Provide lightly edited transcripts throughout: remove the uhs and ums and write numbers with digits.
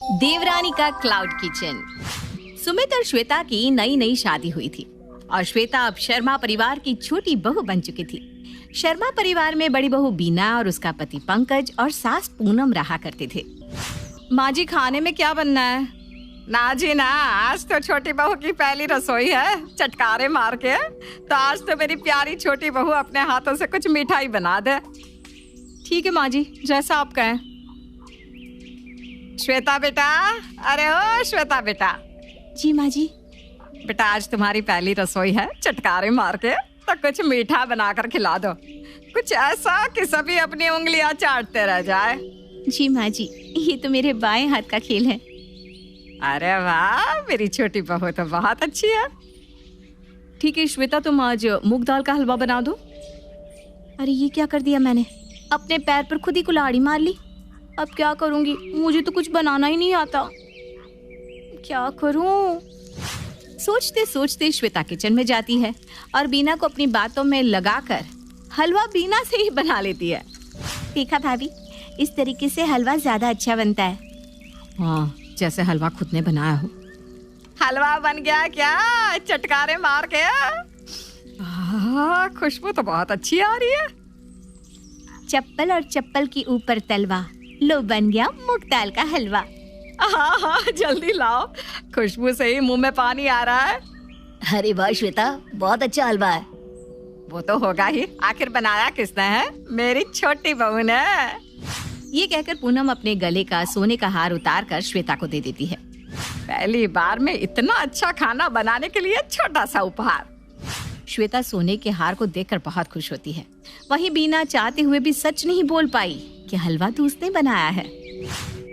देवरानी का cloud kitchen. Sumit और श्वेता की नई नई शादी हुई थी और श्वेता अब शर्मा परिवार की छोटी बहू बन चुकी थी। शर्मा परिवार में बड़ी बहू बीना और उसका पति पंकज और सास पूनम रहा करते थे। माँ जी, खाने में क्या बनना है? ना जी ना, आज तो छोटी बहू की पहली रसोई है, चटकारे मार के। तो आज तो मेरी प्यारी छोटी बहू अपने हाथों से कुछ मिठाई बना दे। ठीक है माँ जी, जैसा आप कहें। श्वेता बेटा, अरे ओ श्वेता बेटा। जी माँ जी। बेटा, आज तुम्हारी पहली रसोई है, चटकारे मार के तो कुछ मीठा बनाकर खिला दो। कुछ ऐसा कि सभी अपनी उंगलियां चाटते रह जाए। जी माँ जी, ये तो मेरे बाएं हाथ का खेल है। अरे वाह, मेरी छोटी बहू तो बहुत अच्छी है। ठीक है श्वेता, तुम आज मूंग दाल का हलवा बना दो। अरे ये क्या कर दिया मैंने, अपने पैर पर खुद ही कुल्हाड़ी मार ली। अब क्या करूंगी, मुझे तो कुछ बनाना ही नहीं आता। क्या करूं? सोचते सोचते श्वेता किचन में जाती है और बीना को अपनी बातों में लगाकर हलवा बीना से ही बना लेती है। देखा भाभी, इस तरीके से हलवा ज्यादा अच्छा बनता है। हाँ, जैसे हलवा खुद ने बनाया हो। हलवा बन गया क्या चटकारे मार के? खुशबू तो बहुत अच्छी आ रही है। चप्पल और चप्पल के ऊपर तलवा, लो बन गया मूंग दाल का हलवा। हाँ हाँ, जल्दी लाओ, खुशबू से ही मुंह में पानी आ रहा है। अरे वाह श्वेता, बहुत अच्छा हलवा है। वो तो होगा ही, आखिर बनाया किसने है? मेरी छोटी बहू ने। ये कहकर पूनम अपने गले का सोने का हार उतार कर श्वेता को दे देती है। पहली बार में इतना अच्छा खाना बनाने के लिए छोटा सा उपहार। श्वेता सोने के हार को देखकर बहुत खुश होती है। वहीं बीना चाहते हुए भी सच नहीं बोल पाई कि हलवा तो उसने बनाया है।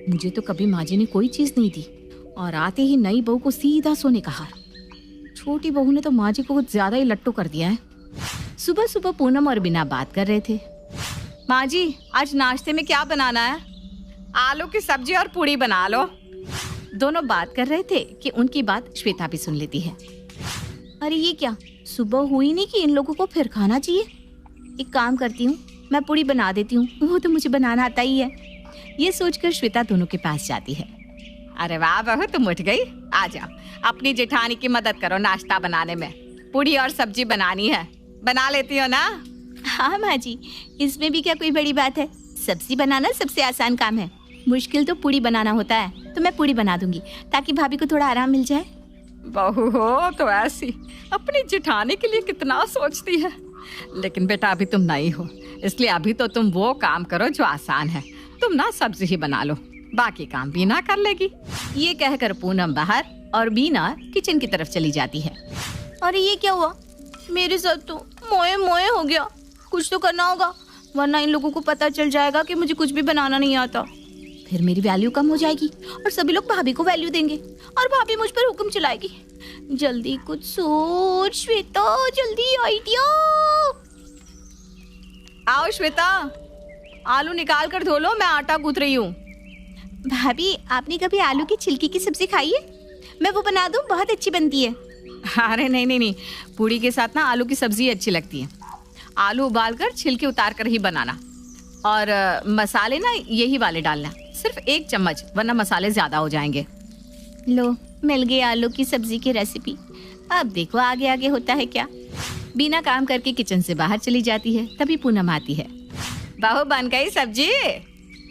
मुझे तो कभी माँ जी ने कोई चीज नहीं दी और आते ही नई बहू को सीधा सोने का हार। छोटी बहू ने तो माँ जी को कुछ ज्यादा ही लट्टू कर दिया है। सुबह सुबह पूनम और बीना बात कर रहे थे। माँ जी, आज नाश्ते में क्या बनाना है? आलू की सब्जी और पूड़ी बना लो। दोनों बात कर रहे थे कि उनकी बात श्वेता भी सुन लेती है। अरे ये क्या, सुबह हुई नहीं कि इन लोगों को फिर खाना चाहिए। एक काम करती हूँ, मैं पूड़ी बना देती हूँ, वो तो मुझे बनाना आता ही है। ये सोचकर श्वेता दोनों के पास जाती है। अरे वाह बहू, तुम उठ गई। आ जाओ, अपनी जेठानी की मदद करो नाश्ता बनाने में। पूड़ी और सब्जी बनानी है, बना लेती हो ना? हाँ माँ जी, इसमें भी क्या कोई बड़ी बात है। सब्जी बनाना सबसे आसान काम है, मुश्किल तो पूड़ी बनाना होता है। तो मैं पूड़ी बना दूंगी ताकि भाभी को थोड़ा आराम मिल जाए। बहू हो तो ऐसी, अपनी जेठानी के लिए कितना सोचती है। लेकिन बेटा, अभी तुम नई हो, इसलिए अभी तो तुम वो काम करो जो आसान है। तुम ना सब्जी ही बना लो, बाकी काम बीना कर लेगी। ये कहकर पूनम बाहर और बीना किचन की तरफ चली जाती है। अरे ये क्या हुआ, मेरे साथ तो मोए मोए हो गया। कुछ तो करना होगा, वरना इन लोगों को पता चल जाएगा कि मुझे कुछ भी बनाना नहीं आता। फिर मेरी वैल्यू कम हो जाएगी और सभी लोग भाभी को वैल्यू देंगे और भाभी मुझ पर हुक्म चलाएगी। जल्दी कुछ सोच श्वेता, जल्दी आइडिया। आओ श्वेता, आलू निकाल कर धो लो, मैं आटा गूंथ रही हूँ। भाभी, आपने कभी आलू की छिलकी की सब्जी खाई है? मैं वो बना दूँ, बहुत अच्छी बनती है। अरे नहीं नहीं नहीं, पूड़ी के साथ ना आलू की सब्जी अच्छी लगती है। आलू उबाल कर छिलके उतार कर ही बनाना और मसाले ना यही वाले डालना, सिर्फ 1 चम्मच, वरना मसाले ज्यादा हो जाएंगे। लो, मिल गई आलू की सब्जी की रेसिपी। अब देखो आगे आगे होता है क्या। बीना काम करके किचन से बाहर चली जाती है। तभी पूनम आती है। बहू, बन गई सब्जी?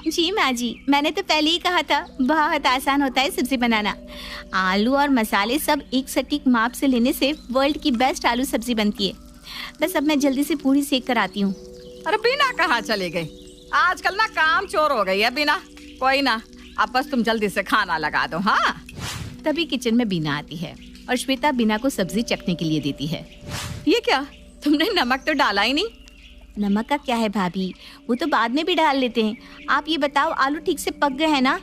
जी माँ जी, मैंने तो पहले ही कहा था, बहुत आसान होता है सब्जी बनाना। आलू और मसाले सब एक सटीक माप से लेने से वर्ल्ड की बेस्ट आलू सब्जी बनती है। बस अब मैं जल्दी से पूरी सेक कर आती हूँ। अरे बीना कहाँ चली गई? आजकल ना काम चोर हो गई है बीना। कोई ना, अब बस तुम जल्दी से खाना लगा दो। हाँ। तभी किचन में बीना आती है और श्वेता बीना को सब्जी चखने के लिए देती है। ये क्या, तुमने नमक तो डाला ही नहीं? नमक का क्या है भाभी, वो तो बाद में भी डाल लेते हैं। आप ये बताओ, आलू ठीक से पक गए हैं ना?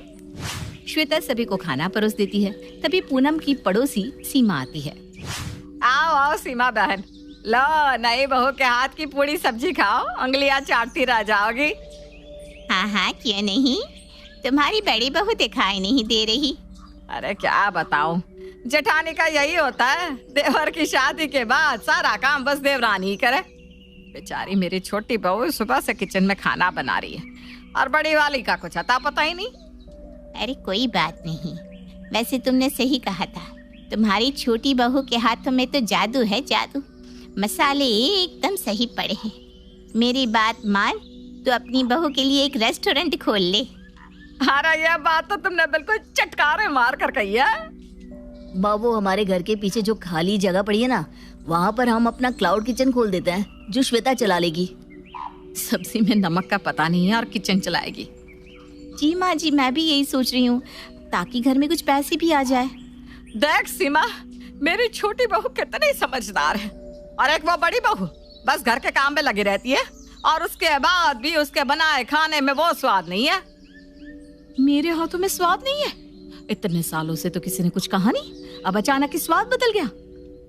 श्वेता सभी को खाना परोस देती है। तभी पूनम की पड़ोसी सीमा आती है। आओ आओ सीमा बहन, लो नई बहू के हाथ की पूरी सब्जी खाओ, उंगलियां चाटती रह जाओगी। हाँ हाँ, क्यों नहीं, तुम्हारी बड़ी बहू दिखाई नहीं दे रही। अरे क्या बताऊं, जेठानी का यही होता है, देवर की शादी के बाद सारा काम बस देवरानी ही करे। बेचारी मेरी छोटी बहू सुबह से किचन में खाना बना रही है और बड़ी वाली का कुछ अता पता ही नहीं। अरे कोई बात नहीं, वैसे तुमने सही कहा था, तुम्हारी छोटी बहू के हाथों में तो जादू है, जादू। मसाले एकदम सही पड़े हैं। मेरी बात मान, तो अपनी बहू के लिए एक रेस्टोरेंट खोल ले। अरे ये बात तो तुमने बिल्कुल चटकारे मार कर कही है। बाबू, हमारे घर के पीछे जो खाली जगह पड़ी है ना, वहाँ पर हम अपना क्लाउड किचन खोल देते हैं, जो श्वेता चला लेगी। सब्जी में नमक का पता नहीं है और किचन चलाएगी। जी माँ जी, मैं भी यही सोच रही हूँ, ताकि घर में कुछ पैसे भी आ जाए। देख सीमा, मेरी छोटी बहू कितनी समझदार है, और एक वो बड़ी बहू बस घर के काम में लगी रहती है, और उसके बाद भी उसके बनाए खाने में वो स्वाद नहीं है। मेरे हाथों में स्वाद नहीं है? इतने सालों से तो किसी ने कुछ कहा नहीं, अब अचानक ही स्वाद बदल गया।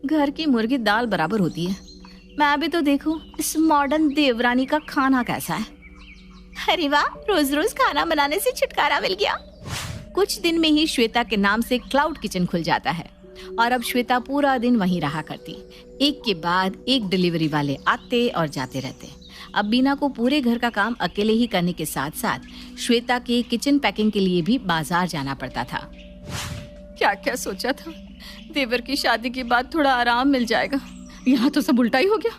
घर की मुर्गी दाल बराबर होती है। मैं भी तो देखूं इस मॉडर्न देवरानी का खाना कैसा है। अरे वाह, रोज रोज खाना बनाने से छुटकारा मिल गया। कुछ दिन में ही श्वेता के नाम से क्लाउड किचन खुल जाता है, और अब श्वेता पूरा दिन वहीं रहा करती। एक के बाद एक डिलीवरी वाले आते और जाते रहते। अब बीना को पूरे घर का काम अकेले ही करने के साथ साथ श्वेता के किचन पैकिंग के लिए भी बाजार जाना पड़ता था। क्या क्या सोचा था, देवर की शादी के बाद थोड़ा आराम मिल जाएगा, यहाँ तो सब उल्टा ही हो गया।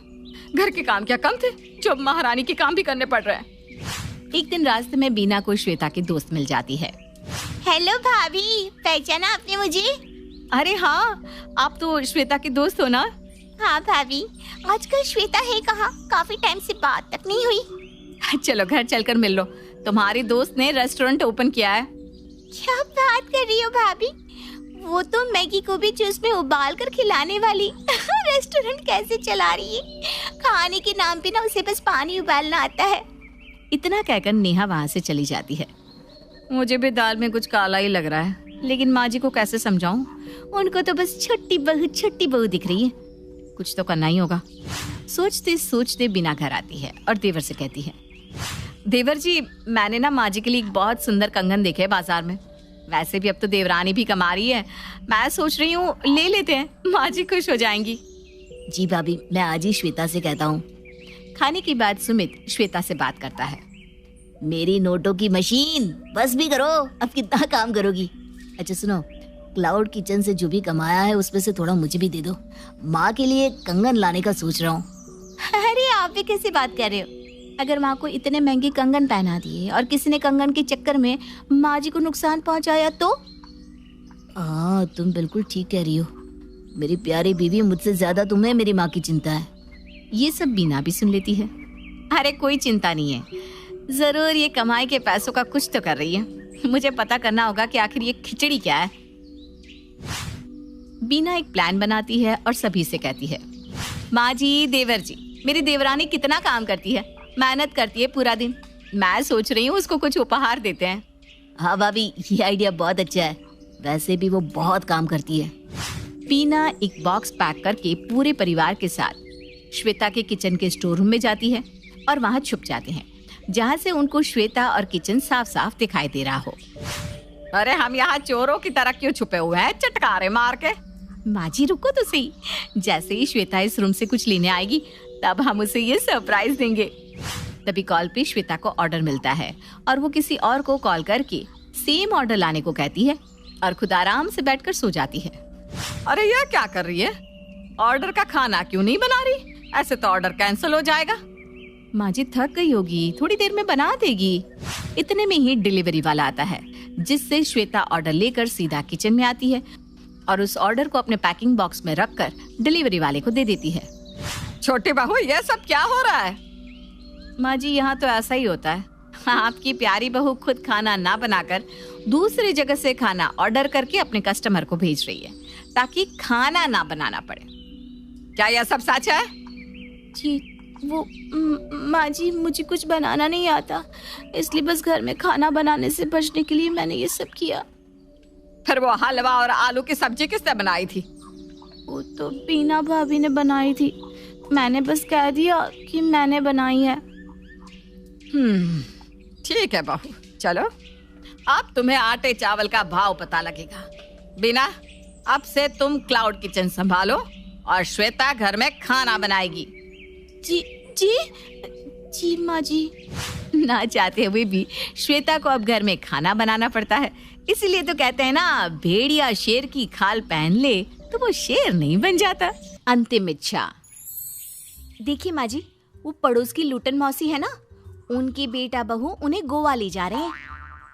घर के काम क्या कम थे, जो अब महारानी के काम भी करने पड़ रहे हैं। एक दिन रास्ते में बीना को श्वेता की दोस्त मिल जाती है। हेलो भाभी, पहचाना आपने मुझे? अरे हाँ, आप तो श्वेता की दोस्त हो ना? हाँ भाभी, आजकल श्वेता है कहाँ, काफी टाइम से बात तक नहीं हुई। चलो घर चलकर मिल लो, तुम्हारी दोस्त ने रेस्टोरेंट ओपन किया है। क्या बात कर रही हो भाभी, वो तो मैगी को भी जूस में उबाल कर खिलाने वाली रेस्टोरेंट कैसे चला रही है। खाने के नाम पे ना उसे बस पानी उबालना आता है। इतना कहकर नेहा वहाँ से चली जाती है। मुझे भी दाल में कुछ काला ही लग रहा है, लेकिन माँ जी को कैसे समझाऊं? उनको तो बस छोटी बहू दिख रही है। कुछ तो करना ही होगा। सोचते सोचते बीना घर आती है और देवर से कहती है, देवर जी, मैंने ना माँ जी के लिए एक बहुत सुंदर कंगन देखे बाजार में। वैसे भी अब तो देवरानी भी कमा रही है, मैं सोच रही हूँ ले लेते हैं, माँ जी खुश हो जाएंगी। जी भाभी, मैं आज ही श्वेता से कहता हूँ। खाने के बाद सुमित श्वेता से बात करता है। मेरी नोटों की मशीन, बस भी करो, अब कितना काम करोगी। अच्छा सुनो, क्लाउड किचन से जो भी कमाया है उसमें से थोड़ा मुझे भी दे दो। माँ के लिए कंगन लाने का सोच रहा हूँ। अरे आप भी कैसी बात कर रहे हो? अगर माँ को इतने महंगे कंगन पहना दिए और किसी ने कंगन के चक्कर में माँ जी को नुकसान पहुँचाया तो? हाँ, तुम बिल्कुल ठीक कह रही हो। मेरी प्यारी बीवी, मुझसे ज्यादा तुम्हें मेरी माँ की चिंता है। ये सब बीना भी सुन लेती है। अरे कोई चिंता नहीं है, जरूर ये कमाई के पैसों का कुछ तो कर रही है। मुझे पता करना होगा कि आखिर ये खिचड़ी क्या है। बीना एक प्लान बनाती है और सभी से कहती है, माँ जी, देवर जी, मेरी देवरानी कितना काम करती है, मेहनत करती है पूरा दिन। मैं सोच रही हूँ उसको कुछ उपहार देते हैं। हाँ भाभी, ये आइडिया बहुत अच्छा है। वैसे भी वो बहुत काम करती है। बीना एक बॉक्स पैक करके पूरे परिवार के साथ श्वेता के किचन के स्टोर रूम में जाती है और वहाँ छुप जाते हैं, जहाँ से उनको श्वेता और किचन साफ साफ दिखाई दे रहा हो। अरे हम यहाँ चोरों की तरह क्यों छुपे हुए हैं, चटकारे मार के? माँ जी रुको तो सही, जैसे ही श्वेता इस रूम से कुछ लेने आएगी तब हम उसे ये सरप्राइज देंगे। तभी कॉल पे श्वेता को ऑर्डर मिलता है और वो किसी और को कॉल करके सेम ऑर्डर लाने को कहती है और खुद आराम से बैठकर सो जाती है। अरे ये क्या कर रही है, ऑर्डर का खाना क्यों नहीं बना रही? ऐसे तो ऑर्डर कैंसिल हो जाएगा। माँ जी थक गई होगी, थोड़ी देर में बना देगी। इतने में ही डिलीवरी वाला आता है, जिससे श्वेता ऑर्डर लेकर सीधा किचन में आती है और उस ऑर्डर को अपने पैकिंग बॉक्स में रखकर डिलीवरी वाले को दे देती है। छोटी बहू, ये सब क्या हो रहा है? माँ जी यहाँ तो ऐसा ही होता है। आपकी प्यारी बहू खुद खाना ना बनाकर दूसरी जगह से खाना ऑर्डर करके अपने कस्टमर को भेज रही है, ताकि खाना ना बनाना पड़े। क्या यह सब सच है? जी वो माँ जी, मुझे कुछ बनाना नहीं आता, इसलिए बस घर में खाना बनाने से बचने के लिए मैंने ये सब किया। फिर वो हलवा और आलू की सब्जी किसने बनाई थी? वो तो बीना भाभी ने बनाई थी, मैंने बस कह दिया कि मैंने बनाई है। ठीक है बहू, चलो अब तुम्हें आटे चावल का भाव पता लगेगा। बिना, अब से तुम क्लाउड किचन संभालो और श्वेता घर में खाना बनाएगी। जी जी जी माँ जी। ना चाहते हुए भी श्वेता को अब घर में खाना बनाना पड़ता है, इसीलिए तो कहते हैं ना, भेड़िया शेर की खाल पहन ले तो वो शेर नहीं बन जाता। अंतिम इच्छा। देखिए माँ जी, वो पड़ोस की लूटन मौसी है ना, उनकी बेटा बहू उन्हें गोवा ले जा रहे हैं।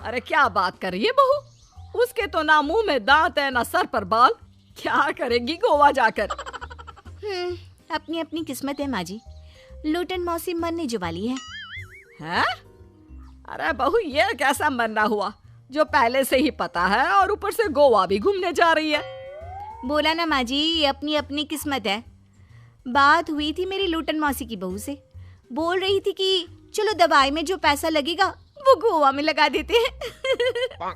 अरे क्या बात कर रही है बहू, उसके तो ना मुंह में दांत है ना सर पर बाल, क्या करेगी गोवा जाकर? अपनी अपनी किस्मत है माँ जी, लूटन मौसी मरने जो वाली है। हैं? अरे बहू, ये कैसा मरना हुआ जो पहले से ही पता है और ऊपर से गोवा भी घूमने जा रही है? बोला ना माँ जी, अपनी अपनी किस्मत है। बात हुई थी मेरी लूटन मौसी की बहू से, बोल रही थी कि चलो दवाई में जो पैसा लगेगा वो गोवा में लगा देते हैं।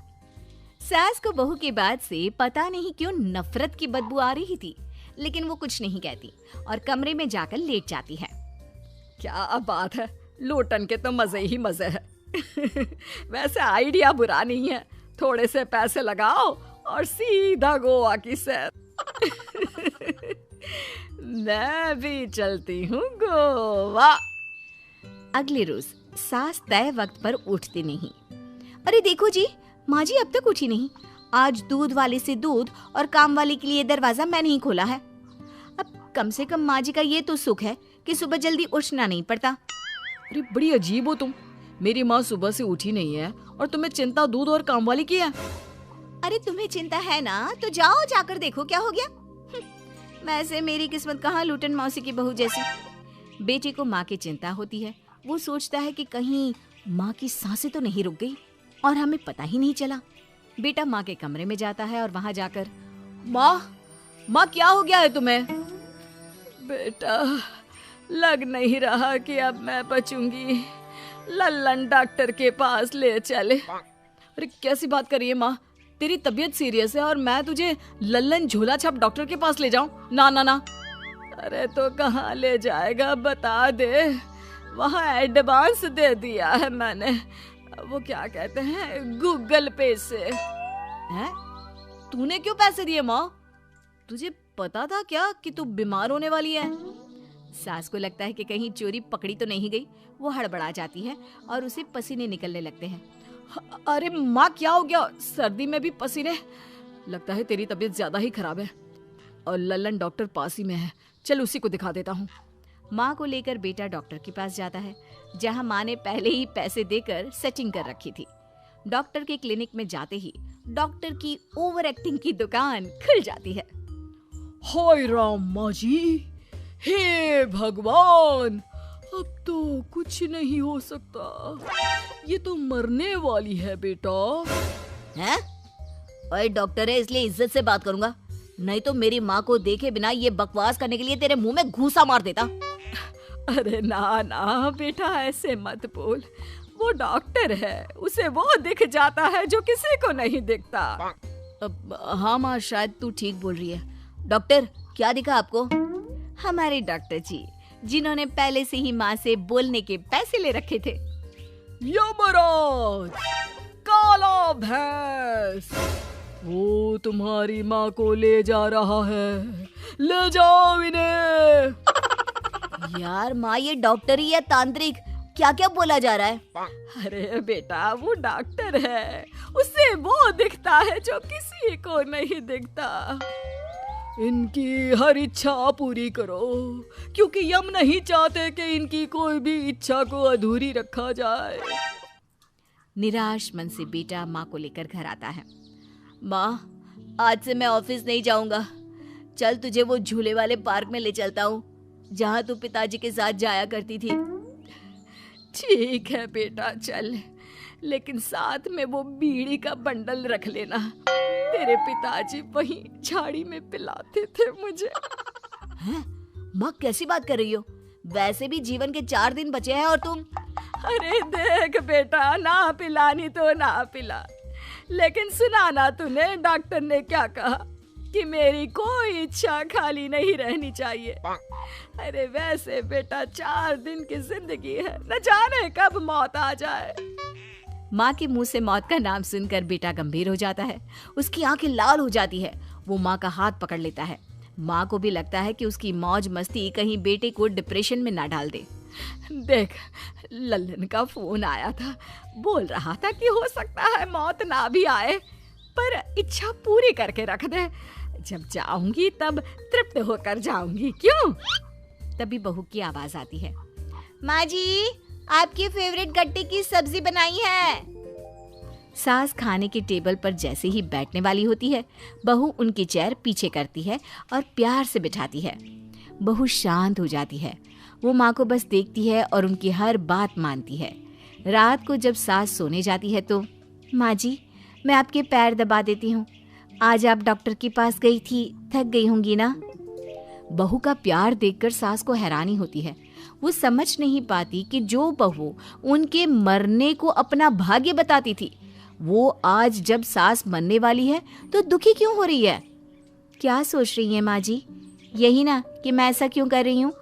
सास को बहू की बात से पता नहीं क्यों नफरत की बदबू आ रही थी, लेकिन वो कुछ नहीं कहती और कमरे में जाकर लेट जाती है। क्या बात है, लूटन के तो मजे ही मजे है। वैसे आइडिया बुरा नहीं है, थोड़े से पैसे लगाओ और सीधा गोवा की सैर। मैं भी चलती हूँ गोवा। अगले रोज सास तय वक्त पर उठती नहीं। अरे देखो जी, माँ जी अब तक उठी नहीं। आज दूध वाले से दूध और काम वाले के लिए दरवाजा मैंने ही खोला है। अब कम से कम माँ जी का ये तो सुख है कि सुबह जल्दी उठना नहीं पड़ता। अरे बड़ी अजीब हो तुम, मेरी माँ सुबह से उठी नहीं है और तुम्हें चिंता दूध और काम वाली की है। अरे तुम्हें चिंता है ना, तो जाओ जाकर देखो क्या हो गया। वैसे मेरी किस्मत कहाँ लूटन मौसी की बहू जैसी। बेटे को माँ की चिंता होती है, वो सोचता है कि कहीं माँ की सांसें तो नहीं रुक गई और हमें पता ही नहीं चला। बेटा माँ के कमरे में जाता है और वहां जाकर, माँ क्या हो गया है तुम्हें? बेटा, लग नहीं रहा कि अब मैं बचूंगी, लल्लन डॉक्टर के पास ले चले। अरे कैसी बात कर रही है माँ, तेरी तबीयत सीरियस है और मैं तुझे लल्लन झोला छाप डॉक्टर के पास ले जाऊं? ना ना ना। अरे तो कहाँ ले जाएगा बता दे, वहाँ एडवांस दे दिया है मैंने, वो क्या कहते हैं गूगल पे से। हैं? तूने क्यों पैसे दिए माँ? तुझे पता था क्या कि तू बीमार होने वाली है? सास को लगता है कि कहीं चोरी पकड़ी तो नहीं गई। वो हड़बड़ा जाती है और उसे पसीने निकलने लगते हैं। अरे माँ क्या हो गया, सर्दी में भी पसीने? लगता है तेरी तबीयत ज्यादा ही खराब है और लल्लन डॉक्टर पास ही में है, चल उसी को दिखा देता हूँ। माँ को लेकर बेटा डॉक्टर के पास जाता है, जहाँ माँ ने पहले ही पैसे देकर सेटिंग कर रखी थी। डॉक्टर के क्लिनिक में जाते ही डॉक्टर की ओवर एक्टिंग की दुकान खुल जाती है। हाय राम माँ जी, हे भगवान, अब तो कुछ नहीं हो सकता, ये तो मरने वाली है बेटा। हैं? ओए डॉक्टर है इसलिए इज्जत से बात करूंगा, नहीं तो मेरी माँ को देखे बिना ये बकवास करने के लिए तेरे मुंह में घूंसा मार देता। अरे ना ना बेटा, ऐसे मत बोल, वो डॉक्टर है, उसे वो दिख जाता है जो किसी को नहीं दिखता। हाँ माँ, शायद तू ठीक बोल रही है। डॉक्टर क्या दिखा आपको? हमारे डॉक्टर जी, जिन्होंने पहले से ही माँ से बोलने के पैसे ले रखे थे। यमराज, काला भैंस, वो तुम्हारी माँ को ले जा रहा है, ले जाओ इन्हें। यार माँ, ये डॉक्टर ही है तांत्रिक, क्या क्या बोला जा रहा है? अरे बेटा, वो डॉक्टर है, उसे वो दिखता है जो किसी को नहीं दिखता। इनकी हर इच्छा पूरी करो, क्योंकि यम नहीं चाहते कि इनकी कोई भी इच्छा को अधूरी रखा जाए। निराश मन से बेटा माँ को लेकर घर आता है। माँ, आज से मैं ऑफिस नहीं जाऊंगा, चल तुझे वो झूले वाले पार्क में ले चलता हूँ जहाँ तू पिताजी के साथ जाया करती थी। ठीक है बेटा चल, लेकिन साथ में वो बीड़ी का बंडल रख लेना, तेरे पिताजी वहीं झाड़ी में पिलाते थे मुझे। हैं? माँ कैसी बात कर रही हो? वैसे भी जीवन के 4 दिन बचे हैं और तुम। अरे देख बेटा, ना पिलानी तो ना पिला, लेकिन सुना ना तूने डॉक्टर ने क्या कहा कि मेरी कोई इच्छा खाली नहीं रहनी चाहिए। अरे वैसे बेटा 4 दिन की जिंदगी है, न जाने कब मौत आ जाए। माँ के मुंह से मौत का नाम सुनकर बेटा गंभीर हो जाता है, उसकी आंखें लाल हो जाती है। वो माँ का हाथ पकड़ लेता है। माँ को भी लगता है कि उसकी मौज मस्ती कहीं बेटे को डिप्रेशन में ना डाल दे। देख, लल्लन का फोन आया था, बोल रहा था कि हो सकता है मौत ना भी आए, पर इच्छा पूरी करके रख दे। जब जाऊंगी तब तृप्त होकर जाऊंगी, क्यों? तभी बहू की आवाज आती है, माँ जी, आपकी फेवरेट गट्टे की सब्जी बनाई है। सास खाने के टेबल पर जैसे ही बैठने वाली होती है, बहू उनकी चेयर पीछे करती है और प्यार से बिठाती है। बहू शांत हो जाती है। वो माँ को बस देखती है और उनकी हर बात मानती है। रात को जब सास सोने जाती है तो, माँ जी, मैं आपके पैर दबा देती हूँ। आज आप डॉक्टर के पास गई थी, थक गई होंगी ना। बहू का प्यार देखकर सास को हैरानी होती है। वो समझ नहीं पाती कि जो बहू उनके मरने को अपना भाग्य बताती थी, वो आज जब सास मरने वाली है तो दुखी क्यों हो रही है। क्या सोच रही है माँ जी? यही ना कि मैं ऐसा क्यों कर रही हूँ।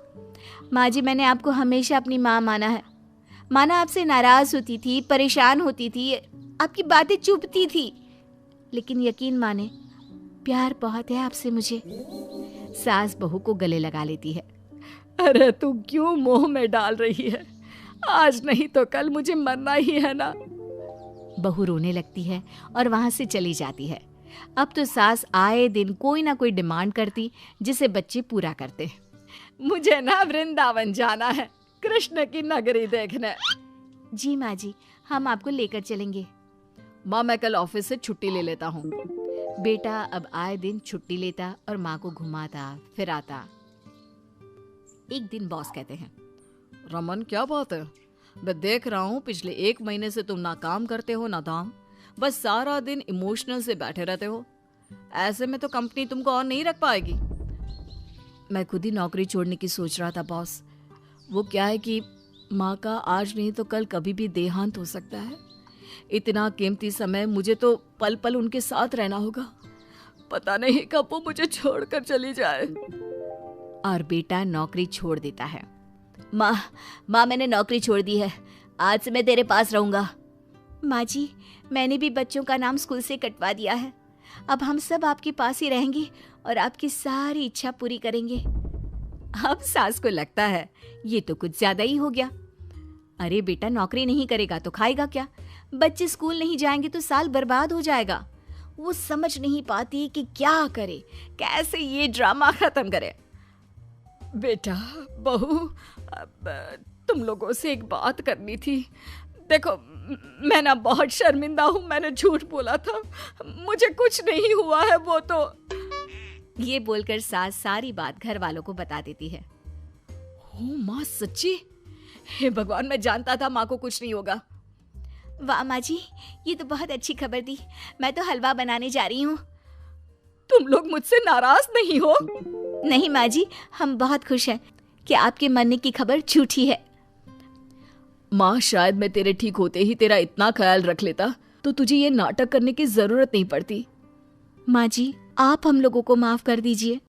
माँ जी, मैंने आपको हमेशा अपनी माँ माना है। माना आपसे नाराज होती थी, परेशान होती थी, आपकी बातें चुभती थी, लेकिन यकीन माने, प्यार बहुत है आपसे मुझे। सास बहू को गले लगा लेती है। अरे तू क्यों मोह में डाल रही है? आज नहीं तो कल मुझे मरना ही है ना। बहू रोने लगती है और वहां से चली जाती है। अब तो सास आए दिन कोई ना कोई डिमांड करती जिसे बच्चे पूरा करते। मुझे ना वृंदावन जाना है, कृष्ण की नगरी देखने। जी माँ जी, हम आपको लेकर चलेंगे। माँ, मैं कल ऑफिस से छुट्टी ले लेता हूँ। बेटा अब आए दिन छुट्टी लेता और माँ को घुमाता फिराता। एक दिन बॉस कहते हैं, रमन, क्या बात है? मैं देख रहा हूँ पिछले 1 महीने से तुम ना काम करते हो ना दाम, बस सारा दिन इमोशनल से बैठे रहते हो। ऐसे में तो कंपनी तुमको और नहीं रख पाएगी। मैं खुद ही नौकरी छोड़ने की सोच रहा था बॉस। वो क्या है कि माँ का आज नहीं तो कल कभी भी देहांत हो सकता है। इतना कीमती समय मुझे तो पल पल उनके साथ रहना होगा। पता नहीं कब वो मुझे छोड़कर चली जाए। और बेटा नौकरी छोड़ देता है। माँ, मैंने नौकरी छोड़ दी है। आज से मैं तेरे पास रहूंगा। माँ जी, मैंने भी बच्चों का नाम स्कूल से कटवा दिया है। अब हम सब आपके पास ही रहेंगे और आपकी सारी इच्छा पूरी करेंगे। अब सास को लगता है ये तो कुछ ज्यादा ही हो गया। अरे बेटा, नौकरी नहीं करेगा तो खाएगा क्या? बच्चे स्कूल नहीं जाएंगे तो साल बर्बाद हो जाएगा। वो समझ नहीं पाती कि क्या करे, कैसे ये ड्रामा खत्म करे। बेटा, बहू, अब तुम लोगों से एक बात करनी थी। देखो, मैं ना बहुत शर्मिंदा हूँ, मैंने झूठ बोला था, मुझे कुछ नहीं हुआ है। वो तो ये बोलकर सास सारी बात घर वालों को बता देती है। ओ माँ, सच्ची? हे भगवान, मैं जानता था माँ को कुछ नहीं होगा। वाह माँ जी, ये तो बहुत अच्छी खबर दी। मैं तो हलवा बनाने जा रही हूँ। तुम लोग मुझसे नाराज नहीं हो? नहीं माँ जी, हम बहुत खुश हैं कि आपके मरने की खबर झूठी है। माँ, शायद मैं तेरे ठीक होते ही तेरा इतना ख्याल रख लेता तो तुझे ये नाटक करने की जरूरत नहीं पड़ती। माँ जी, आप हम लोगों को माफ कर दीजिए।